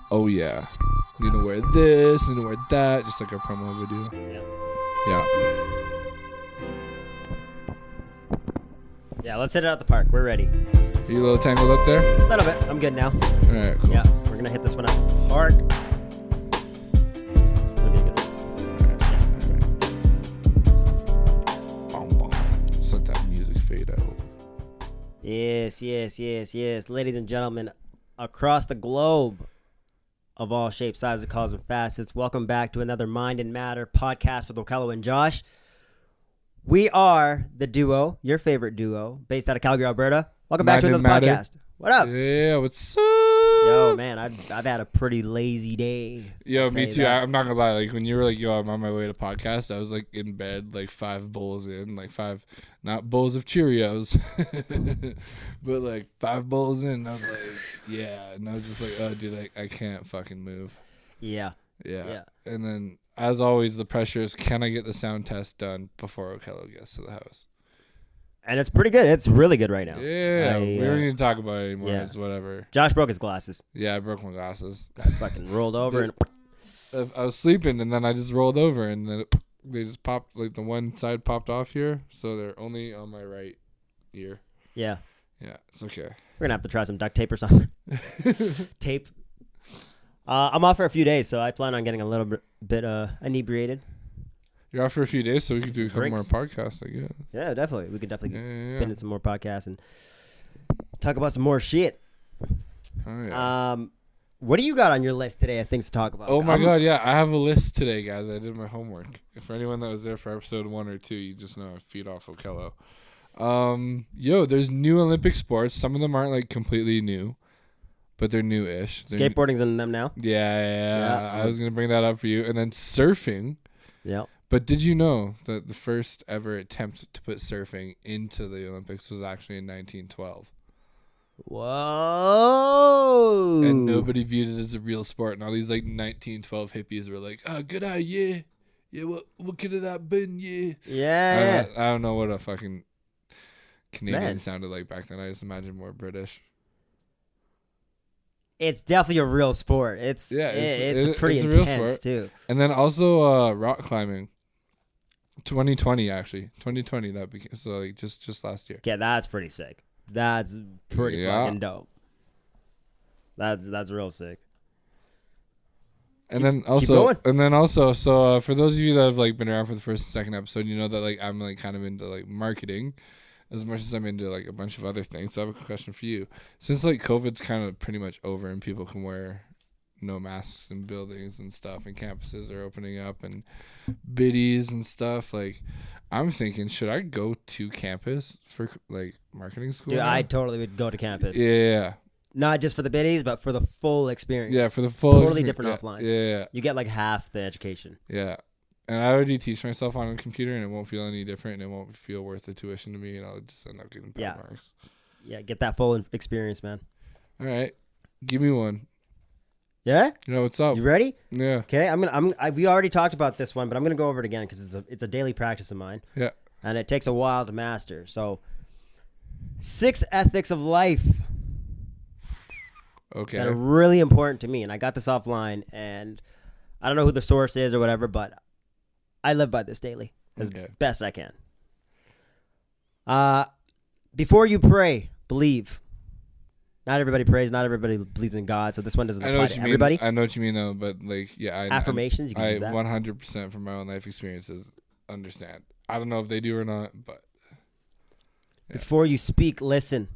oh yeah, need to wear this, need to wear that, just like a promo video. Yeah. Yeah, let's hit it out the park. We're ready. Are you a little tangled up there? A little bit. I'm good now. All right, cool. Yeah, we're going to hit this one out the park. It's going to be a good one. Just let that music fade out. Yes. Ladies and gentlemen, across the globe of all shapes, sizes, colors, and facets, welcome back to another Mind and Matter podcast with Okello and Josh. We are the duo, your favorite duo, based out of Calgary, Alberta. Welcome back to another podcast. What up? Yeah, what's up? Yo, man, I've had a pretty lazy day. Yo, me too. I'm not gonna lie. Like when you were like, "Yo, I'm on my way to podcast," I was like in bed, like 5 bowls in, like 5, not bowls of Cheerios, but like 5 bowls in. And I was like, yeah, and I was just like, oh, dude, I can't fucking move. Yeah. And then, as always, the pressure is, can I get the sound test done before Okello gets to the house? And it's pretty good. It's really good right now. Yeah, we don't need to talk about it anymore. Yeah. It's whatever. Josh broke his glasses. Yeah, I broke my glasses. Got fucking rolled over. Dude, I was sleeping, and then I just rolled over, and then they just popped, like the one side popped off here, so they're only on my right ear. Yeah, it's okay. we're going to have to try some duct tape or something. Tape. I'm off for a few days, so I plan on getting a little bit inebriated. You're off for a few days, so we could do a couple more podcasts, I guess. Yeah, definitely. We could definitely spin in some more podcasts and talk about some more shit. Oh, yeah. What do you got on your list today of things to talk about? Oh, my God, yeah. I have a list today, guys. I did my homework. For anyone that was there for episode 1 or 2, you just know I feed off Okello. There's new Olympic sports. Some of them aren't, like, completely new, but they're new-ish. Skateboarding's in them now? Yeah. I was going to bring that up for you. And then surfing. Yeah. But did you know that the first ever attempt to put surfing into the Olympics was actually in 1912? Whoa! And nobody viewed it as a real sport. And all these like 1912 hippies were like, "Oh, good eye, yeah, what could have that been, yeah." Yeah. I don't know what a fucking Canadian sounded like back then. I just imagine more British. It's definitely a real sport. It's pretty intense too. And then also rock climbing. 2020 actually. 2020 that became so like just last year. Yeah, that's pretty sick. That's pretty fucking dope. That's real sick. And then also so for those of you that have like been around for the first and second episode, you know that like I'm like kind of into like marketing as much as I'm into like a bunch of other things. So I have a question for you. Since like COVID's kind of pretty much over and people can wear no masks in buildings and stuff and campuses are opening up and biddies and stuff, like I'm thinking, should I go to campus for like marketing school? Dude, I totally would go to campus. Yeah. Not just for the biddies, but for the full experience. Yeah, for the full totally different offline. Yeah. You get like half the education. Yeah. And I already teach myself on a computer, and it won't feel any different, and it won't feel worth the tuition to me, and I'll just end up getting bad marks. Yeah, get that full experience, man. All right. Give me one. Yeah? You know what's up? You ready? Yeah. Okay, we already talked about this one, but I'm going to go over it again because it's a daily practice of mine. Yeah. And it takes a while to master. So, 6 ethics of life. Okay. That are really important to me, and I got this offline, and I don't know who the source is or whatever, but I live by this daily as best I can. Before you pray, believe. Not everybody prays. Not everybody believes in God, so this one doesn't apply to everybody. I know what you mean, though, but like, yeah, affirmations. You can use that. 100% from my own life experiences understand. I don't know if they do or not, but before you speak, listen.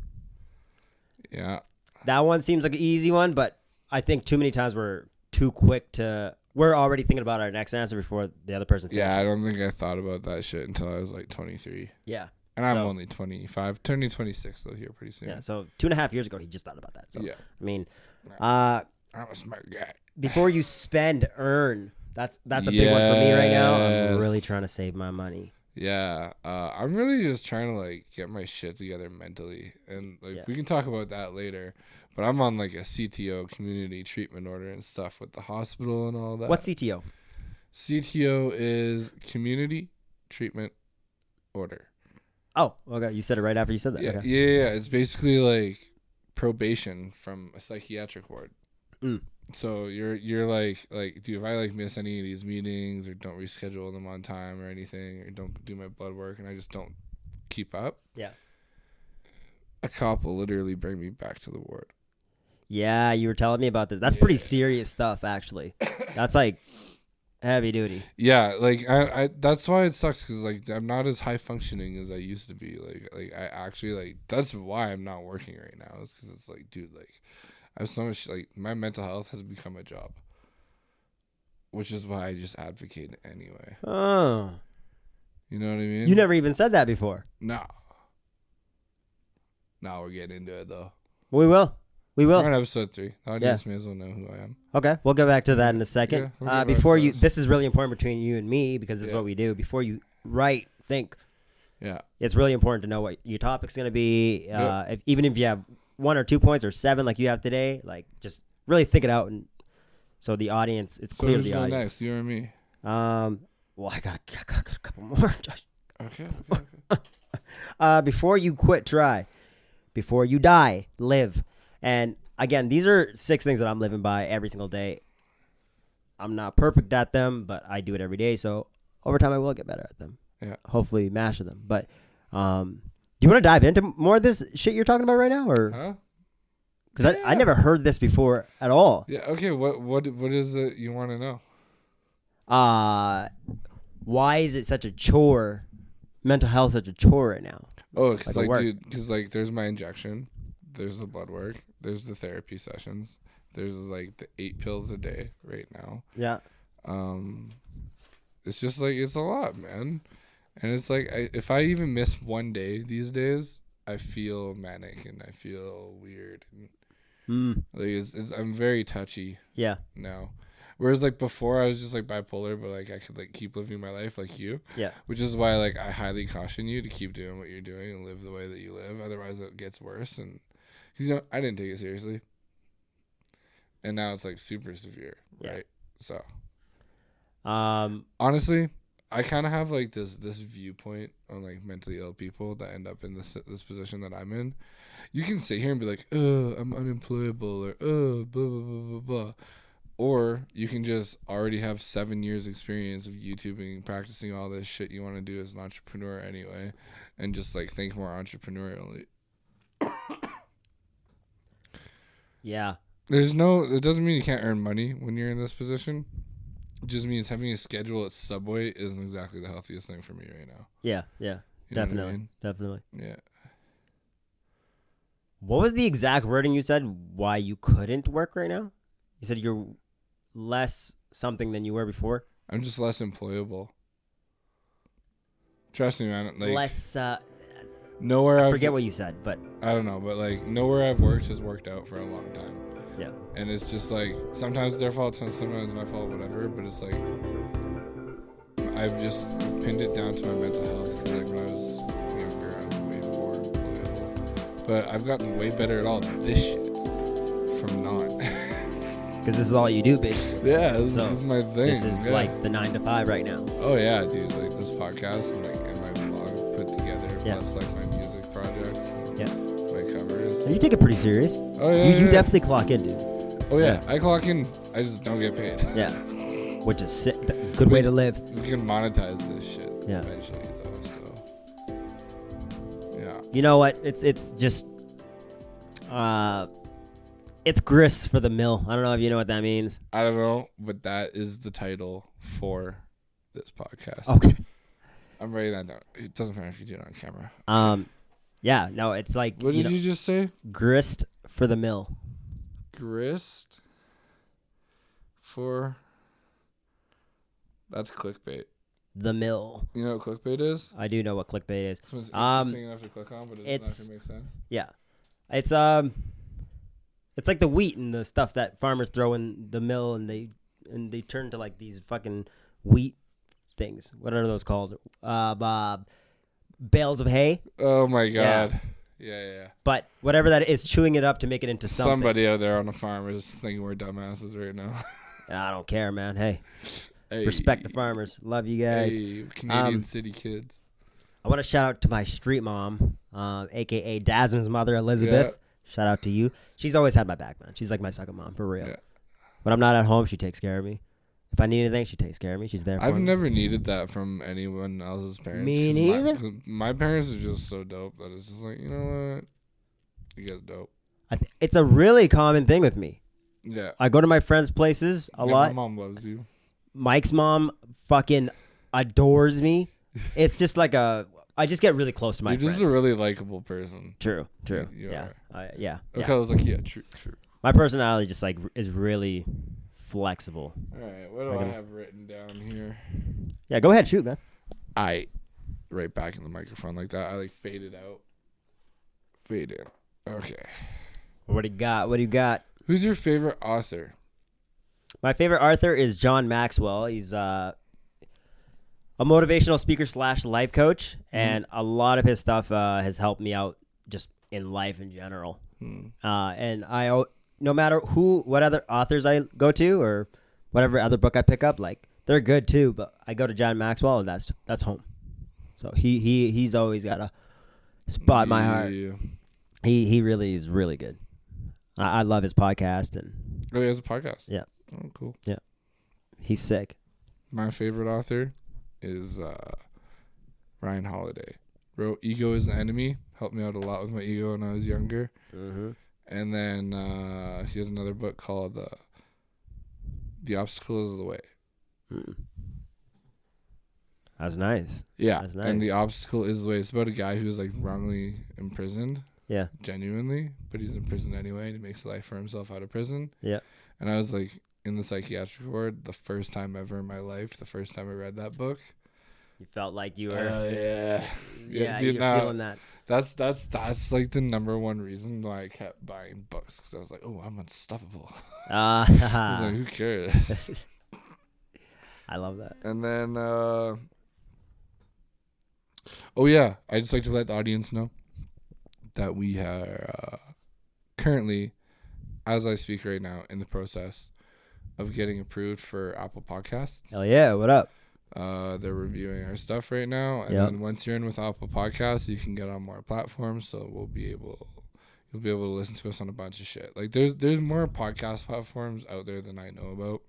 Yeah. That one seems like an easy one, but I think too many times we're too quick to. We're already thinking about our next answer before the other person finishes. Yeah, I don't think I thought about that shit until I was like 23. Yeah. And I'm only 25, turning 26 though here pretty soon. Yeah, so 2.5 years ago, he just thought about that. So, yeah. I mean, I'm a smart guy. Before you spend, earn. That's a big one for me right now. I'm really trying to save my money. Yeah, I'm really just trying to like get my shit together mentally, and like we can talk about that later. But I'm on like a CTO, community treatment order and stuff with the hospital and all that. What's CTO? CTO is community treatment order. Oh, okay. You said it right after you said that. Yeah, okay. yeah. It's basically like probation from a psychiatric ward. So you're like, dude, if I like miss any of these meetings or don't reschedule them on time or anything, or don't do my blood work and I just don't keep up, a cop will literally bring me back to the ward. Yeah, you were telling me about this. That's pretty serious stuff, actually. That's like heavy duty. Yeah, like I that's why it sucks, because like I'm not as high functioning as I used to be. Like I actually, like, that's why I'm not working right now, is because it's like, dude, like I have so much, like, my mental health has become a job, which is why I just advocate anyway. Oh, you know what I mean? You never even said that before. No. Now we're getting into it though. We will. We're on episode 3. The audience may as well know who I am. Okay, we'll go back to that in a second. Before you, this is really important between you and me, because this is what we do. Before you think. Yeah. It's really important to know what your topic's going to be. Even if you have 1 or 2 points or 7 like you have today, like, just really think it out, and so the audience, it's clear to the audience. Next, you or me? Well, I got a couple more. Okay. Before you quit, try. Before you die, live. And again, these are 6 things that I'm living by every single day. I'm not perfect at them, but I do it every day. So over time, I will get better at them. Yeah. Hopefully master them. But do you want to dive into more of this shit you're talking about right now, or? Huh? Because I never heard this before at all. Yeah. Okay. What is it you want to know? Why is it such a chore? Mental health such a chore right now? Oh, because dude, because there's my injection, there's the blood work, there's the therapy sessions, there's like the 8 pills a day right now. Yeah. It's just like, it's a lot, man, and it's like, if I even miss one day these days, I feel manic and I feel weird. And like I'm very touchy. Yeah. Now. Whereas like before I was just like bipolar, but like I could like keep living my life like you. Yeah. Which is why like I highly caution you to keep doing what you're doing and live the way that you live. Otherwise it gets worse. And because I didn't take it seriously, and now it's like super severe, right? So, honestly, I kind of have like this viewpoint on like mentally ill people that end up in this position that I'm in. You can sit here and be like, oh, I'm unemployable, or oh, blah blah blah blah blah. Or you can just already have 7 years experience of YouTubing, practicing all this shit you want to do as an entrepreneur anyway, and just like think more entrepreneurially. Yeah. It doesn't mean you can't earn money when you're in this position. It just means having a schedule at Subway isn't exactly the healthiest thing for me right now. Yeah, yeah. Definitely. Yeah. What was the exact wording you said why you couldn't work right now? You said you're less something than you were before? I'm just less employable. Trust me, man. Like, less, nowhere I forget what you said, but I don't know, but like nowhere I've worked has worked out for a long time. Yeah. And it's just like, sometimes their fault, sometimes my fault, whatever, but it's like, I've just pinned it down to my mental health, because like when I was younger, I was way more employable. But I've gotten way better at all this shit from not. Because this is all you do, basically. Yeah, this is my thing. This is like the 9 to 5 right now. Oh yeah, dude! Like this podcast and my vlog put together, plus like my music projects, and my covers. You take it pretty serious. Oh yeah, you definitely clock in, dude. Oh yeah, I clock in. I just don't get paid. Yeah, which is good way to live. We can monetize this shit eventually, though. So yeah. You know what? It's just it's grist for the mill. I don't know if you know what that means. I don't know, but that is the title for this podcast. Okay. I'm writing that down. It doesn't matter if you do it on camera. Yeah, no, it's like... What did you just say? Grist for the mill. Grist for... That's clickbait. The mill. You know what clickbait is? I do know what clickbait is. It's interesting enough to click on, but it's not going to make sense. Yeah. It's like the wheat and the stuff that farmers throw in the mill, and they turn to like these fucking wheat things. What are those called? Bales of hay. Oh my god. Yeah. But whatever that is, chewing it up to make it into something. Somebody out there on a farm is thinking we're dumbasses right now. I don't care, man. Hey, respect the farmers. Love you guys. Hey, Canadian city kids. I want to shout out to my street mom, aka Dasman's mother, Elizabeth. Yeah. Shout out to you. She's always had my back, man. She's like my second mom, for real. When I'm not at home, she takes care of me. If I need anything, she takes care of me. She's there for me. I've never needed that from anyone else's parents. Me neither. My parents are just so dope that it's just like, you know what? You guys dope. It's a really common thing with me. Yeah. I go to my friends' places a lot. My mom loves you. Mike's mom fucking adores me. It's just like I just get really close to my friends. You're just a really likable person. True. Yeah. Yeah. Okay, I was like, yeah, true. My personality just like is really flexible. All right, what do I have written down here? Yeah, go ahead, shoot, man. Right back in the microphone like that. I like fade it out. Fade in. Okay. What do you got? Who's your favorite author? My favorite author is John Maxwell. He's a motivational speaker / life coach, and a lot of his stuff has helped me out just in life in general. And no matter what other authors I go to or whatever other book I pick up, like they're good too. But I go to John Maxwell, and that's home. So he's always got a spot in my heart. He really is really good. I love his podcast and. Oh, he has a podcast. Yeah. Oh, cool. Yeah. He's sick. My favorite author is Ryan Holiday. Wrote Ego is the Enemy. Helped me out a lot with my ego when I was younger. Mm-hmm. And then he has another book called The Obstacle is the Way. That's nice. Yeah. That's nice. And The Obstacle is the Way. It's about a guy who's like wrongly imprisoned. Yeah. Genuinely. But he's in prison anyway. And he makes a life for himself out of prison. Yeah. And I was like in the psychiatric ward the first time ever in my life. The first time I read that book. You felt like you were. Yeah, dude, you're feeling that. That's like the number one reason why I kept buying books, because I was like, oh, I'm unstoppable. I was like, who cares? I love that. And then, oh yeah, I just like to let the audience know that we are currently, as I speak right now, in the process of getting approved for Apple Podcasts. Hell yeah! What up? They're reviewing our stuff right now, and then once you're in with Apple Podcasts, you can get on more platforms. So you'll be able to listen to us on a bunch of shit. Like there's more podcast platforms out there than I know about.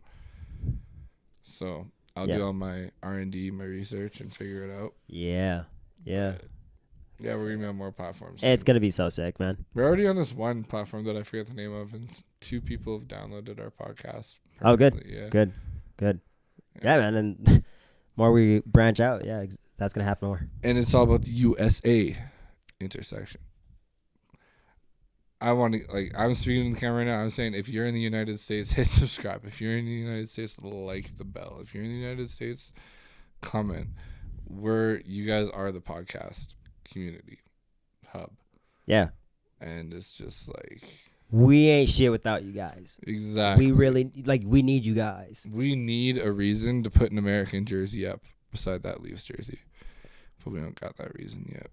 So I'll do all my R&D, my research, and figure it out. Yeah. Yeah, we're gonna be on more platforms. It's gonna be so sick, man. We're already on this one platform that I forget the name of, and 2 people have downloaded our podcast. Oh, good. Yeah. Good. Yeah, man, and more we branch out, that's gonna happen more. And it's all about the USA intersection. I want to, I'm speaking to the camera right now. I'm saying, if you're in the United States, hit subscribe. If you're in the United States, like the bell. If you're in the United States, comment. You guys are the podcast community hub. Yeah. And it's just like, we ain't shit without you guys. Exactly. We really, we need you guys. We need a reason to put an American jersey up beside that Leafs jersey. But we don't got that reason yet.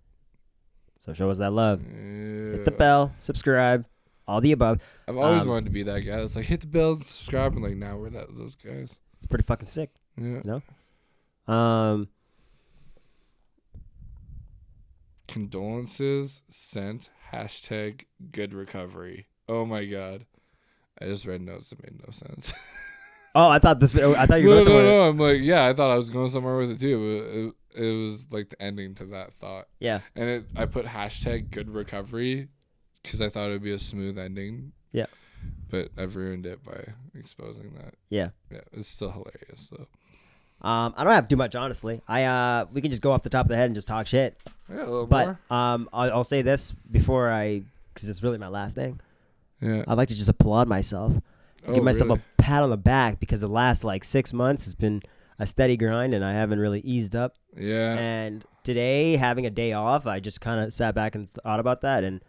So show us that love. Yeah. Hit the bell, subscribe, all the above. I've always wanted to be that guy. It's like, hit the bell and subscribe. And now we're those guys. It's pretty fucking sick. Yeah. No? Condolences sent. #good recovery. Oh my god. I just read notes that made no sense. Oh, I thought you were going somewhere. No. I'm like, yeah, I thought I was going somewhere with it too. It was like the ending to that thought. Yeah. And I put #good recovery because I thought it would be a smooth ending. Yeah. But I've ruined it by exposing that. Yeah. Yeah. It's still hilarious though. I don't have too much, honestly. We can just go off the top of the head and just talk shit. Yeah, a little more. But I'll say this before because it's really my last thing. Yeah. I'd like to just applaud myself. Give myself a pat on the back, because the last 6 months has been a steady grind and I haven't really eased up. Yeah. And today, having a day off, I just kind of sat back and thought about that, and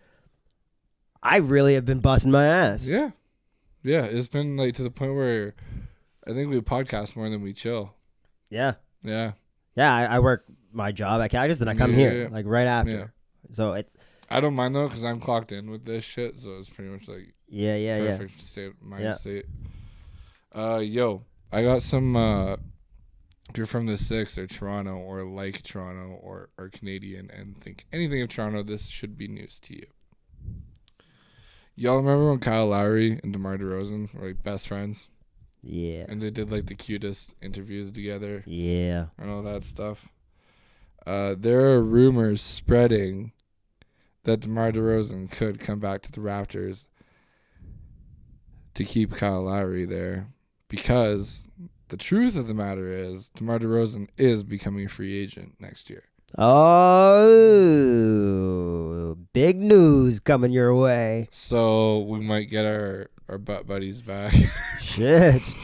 I really have been busting my ass. Yeah. Yeah. It's been to the point where I think we podcast more than we chill. Yeah. Yeah. Yeah. I work my job at Cactus and I come here right after. Yeah. So I don't mind though, because I'm clocked in with this shit, so it's pretty much perfect state. Yo, I got some. If you're from the 6 or Toronto or like Toronto or Canadian and think anything of Toronto, this should be news to you. Y'all remember when Kyle Lowry and DeMar DeRozan were best friends? Yeah. And they did like the cutest interviews together. Yeah. And all that stuff. There are rumors spreading that DeMar DeRozan could come back to the Raptors to keep Kyle Lowry there, because the truth of the matter is DeMar DeRozan is becoming a free agent next year. Oh, big news coming your way. So we might get our butt buddies back. Shit.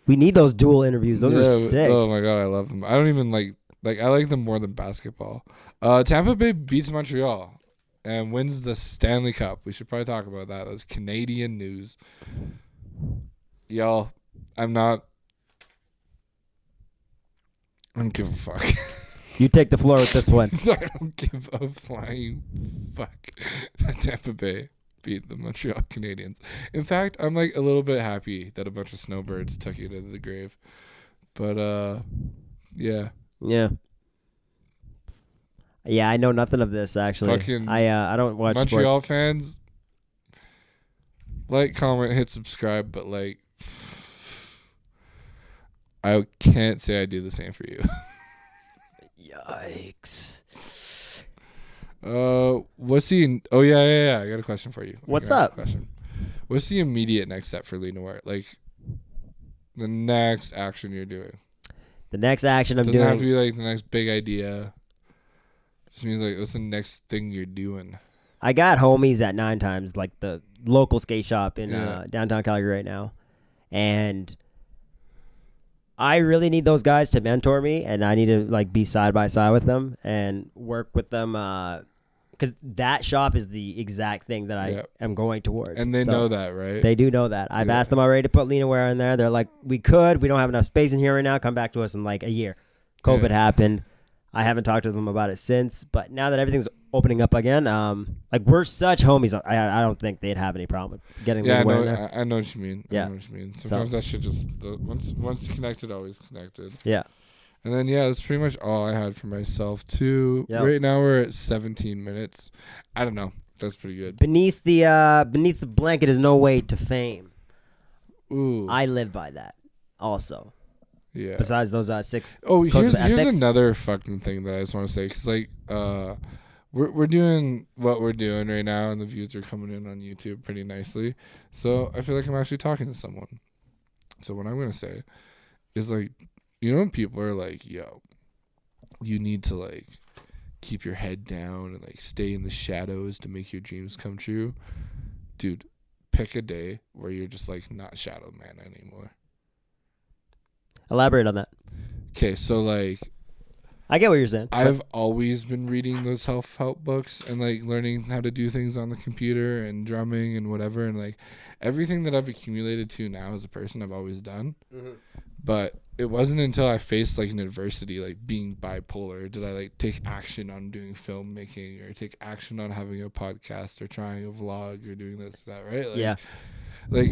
We need those dual interviews. Those are sick. Oh my God, I love them. I don't even like I like them more than basketball. Tampa Bay beats Montreal and wins the Stanley Cup. We should probably talk about that. That's Canadian news. Y'all, I don't give a fuck. You take the floor with this one. I don't give a flying fuck that Tampa Bay beat the Montreal Canadiens. In fact, I'm like a little bit happy that a bunch of snowbirds took it into the grave. But yeah. Yeah. Yeah, I know nothing of this actually. I don't watch Montreal sports. fans, like, comment, hit subscribe, but like, I can't say I do the same for you. Yikes. What's the? Oh yeah. I got a question for you. What's up? Question. What's the immediate next step for LINO WEAR? Like, the next action you're doing. The next action I'm doing. Doesn't have to be like the next big idea. Just means like, what's the next thing you're doing? I got homies at 9 Times, like the local skate shop in downtown Calgary right now, and I really need those guys to mentor me, and I need to like be side by side with them and work with them, because that shop is the exact thing that I am going towards. And they know that, right? They do know that. I've asked them already to put LINO WEAR in there. They're like, we don't have enough space in here right now. Come back to us in like a year. COVID happened. I haven't talked to them about it since, but now that everything's opening up again, like we're such homies. I don't think they'd have any problem with getting LINO WEAR in there. I know what you mean. Yeah. I know what you mean. Sometimes that shit just once connected, always connected. Yeah. And then that's pretty much all I had for myself too. Yep. Right now we're at 17 minutes. I don't know. That's pretty good. Beneath the blanket is no way to fame. Ooh. I live by that. Also. Yeah. Besides those 6. Oh, here's another fucking thing that I just want to say, because like we're doing what we're doing right now, and the views are coming in on YouTube pretty nicely. So I feel like I'm actually talking to someone. So what I'm gonna say is, like, you know, when people are like, "Yo, you need to like keep your head down and like stay in the shadows to make your dreams come true," dude, pick a day where you're just like not shadow man anymore. Elaborate on that. Okay, so like, I get what you're saying. I've always been reading those self-help books and like learning how to do things on the computer and drumming and whatever, and like everything that I've accumulated to now as a person, I've always done. Mm-hmm. But it wasn't until I faced like an adversity, like being bipolar, did I like take action on doing filmmaking or take action on having a podcast or trying a vlog or doing this or that, right? Like, yeah. Like,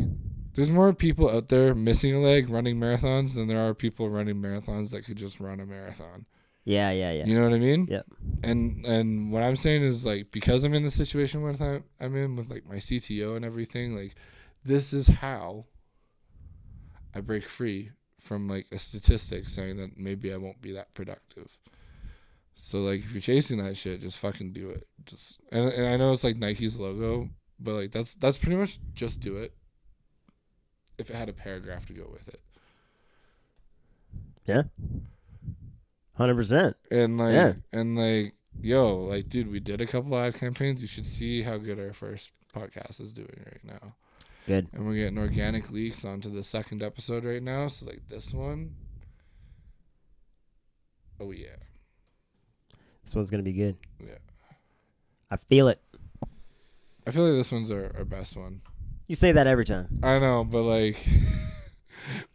there's more people out there missing a leg running marathons than there are people running marathons that could just run a marathon. Yeah. You know what I mean? Yep. And what I'm saying is, like, because I'm in the situation where I'm in with like my CTO and everything, like, this is how I break free from like a statistic saying that maybe I won't be that productive. So like, if you're chasing that shit, just fucking do it. Just and I know it's like Nike's logo, but like that's pretty much just do it. If it had a paragraph to go with it. Yeah. 100%. And like, yo, like, dude, we did a couple ad campaigns. You should see how good our first podcast is doing right now. Good. And we're getting organic leaks onto the second episode right now. So like this one. Oh yeah. This one's gonna be good. Yeah. I feel it. I feel like this one's our best one. You say that every time. I know, but like,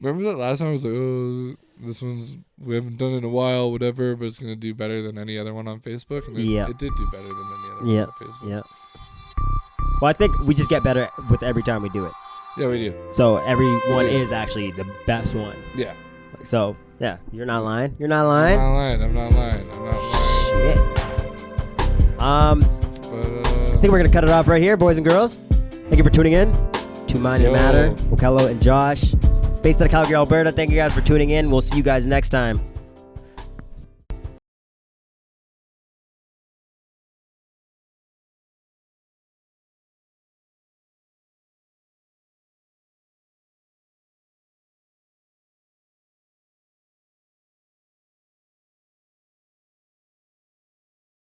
remember that last time I was like, oh, this one's, we haven't done it in a while, whatever, but it's going to do better than any other one on Facebook. And it did do better than any other one on Facebook. Yeah. Well, I think we just get better with every time we do it. Yeah, we do. So every one is actually the best one. Yeah. So, yeah, you're not lying. You're not lying. I'm not lying. Shit. I think we're going to cut it off right here, boys and girls. Thank you for tuning in to Mind and Matter. Okello and Josh, based out of Calgary, Alberta. Thank you guys for tuning in. We'll see you guys next time.